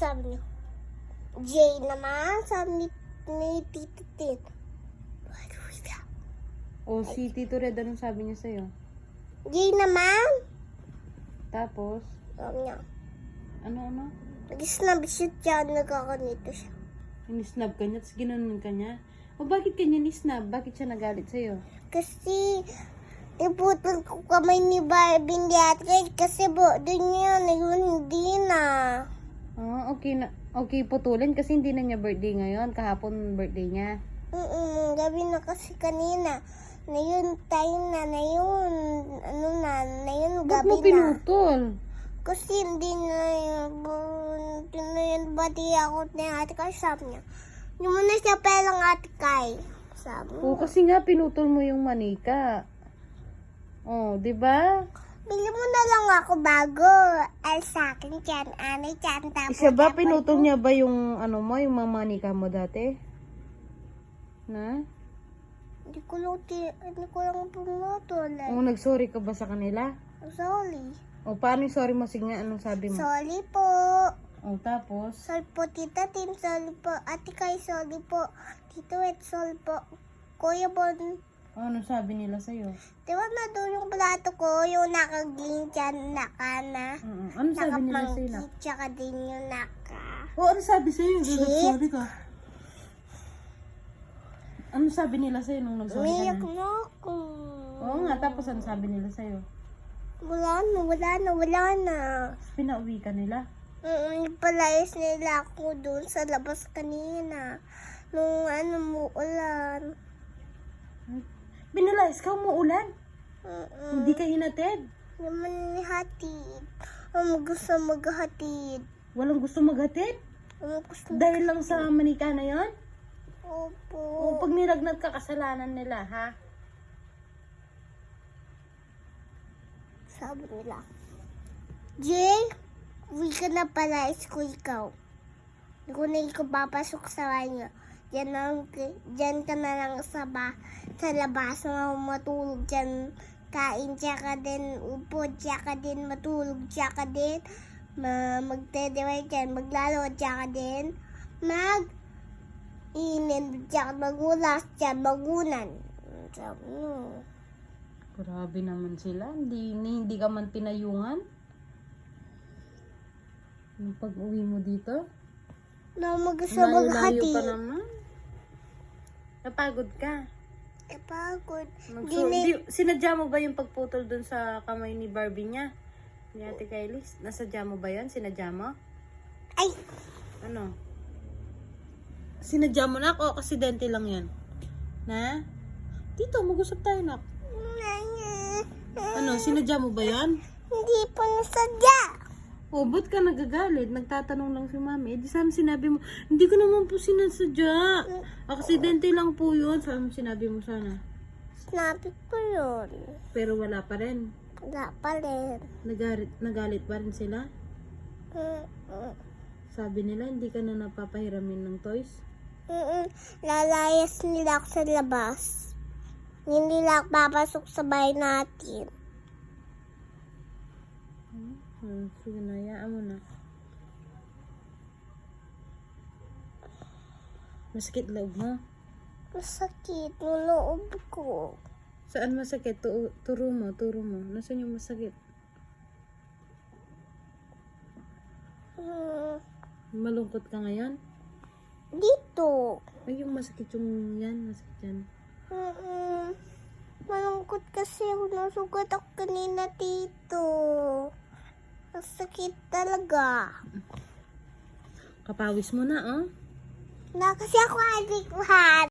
sabi niyo? Jay naman, sabi ni Tito Tin. O si Tito Red, anong sabi niya sa'yo? Jay naman. Tapos, Sabi niya. ano? Nag-snap shoot siya, nagkakanito siya. Inisnab ka niya, tapos ginanon ka niya. O bakit kanya ni-snab? Bakit siya nagalit sa'yo? Kasi, naputol ko kamay ni Barbie ni Ate kasi doon yun, ngayon hindi na. Ah, okay na. Okay, putulin kasi hindi na niya birthday ngayon. Kahapon birthday niya. Gabi na kasi kanina. Na yun, time na yun. Ano na yun, Ba't gabi mo pinutol? Kasi hindi na yun, bati ako ni Ate Kai, sabi niya. Hindi mo na siya pelang Ate Kai. Sabi O niya. kasi nga pinutol mo yung manika. Oh, 'di ba? Bili mo na lang ako bago. Ay sa akin dyan, anay dyan. Siya ba pinutol niya ba yung ano mo, yung mga manika mo dati? Na? Hindi ko lang pumutol. O nagsorry ka ba sa kanila? Sorry. O paano yung sorry mo? Sige nga, anong sabi mo? Sorry po. O tapos? Sorry po, Tita Tin. Sorry po. Ate Kai, sorry po. Tito Wet, sorry po. Kuya Bon. O anong sabi nila sa'yo? Di ba na doon yung plato ko, yung nakagling dyan, na. Anong sabi nila sa'yo na? Nakapangkit, tsaka din yung naka. O ano sabi sa'yo? Chip? Nagsorry ka. Ano sabi nila sa'yo nung nagsorry ka Umiyak na? na ako. Oo nga, tapos ano sabi nila sa'yo? Wala na. Pinauwi ka nila? Palayas nila ako doon sa labas kanina. Nung ulan. Binalayas ka, umuulan? Hindi ka hinatid? Naman ni hatid. Gusto maghatid. Walang gusto maghatid? Gusto. Dahil lang sa manika na yon? Opo. O pag nilagnat ka, kasalanan nila, ha? Sabi nila. Jay, uwi ka na pala, ko ikaw. Hindi ko na ikaw papasok sa banyo. Diyan ka na lang sa labas na matulog dyan. Kain, tsaka din upo, tsaka din matulog, tsaka din magdedeway dyan, maglaro, tsaka din mag-inin, tsaka magulas, tsaka magunan. Sabi mo. Grabe naman sila. Hindi ka man pinayungan. Yung pag-uwi mo dito? Na mag-isa Layo-layo maghati. pa naman. Napagod ka. Kapagod. Sinadya mo ba yung pagputol dun sa kamay ni Barbie niya? Ni Ate Kylie? Nasadya mo ba yun? Sinadya mo? Ay! Ano? Sinadya mo na ako? Aksidente lang yan. Na? Dito, mag-usap tayo na. Ano? Sinadya mo ba yan? Hindi po nasadya. O, ba't ka nagagalit? Nagtatanong lang si mami. Di sana sinabi mo, hindi ko naman po sinasadya. Aksidente lang po yun. Saan sinabi mo sana? Sinabi ko yun. Pero wala pa rin. Wala pa rin. Nagalit pa rin sila. Sabi nila, hindi ka na napapahiramin ng toys. Lalayas nila ako sa labas. Hindi nila ako papasok sa bahay natin. Sige na, hayaan mo na. Masakit loob mo? Masakit yung loob ko. Saan masakit? Turo mo. Nasaan yung masakit? Malungkot ka ngayon? Dito. Ay, yung masakit yung yan. Masakit yan. Malungkot kasi ako nasugat ako kanina dito. Masakit talaga. Kapawis mo na, oh. Na kasi ako adik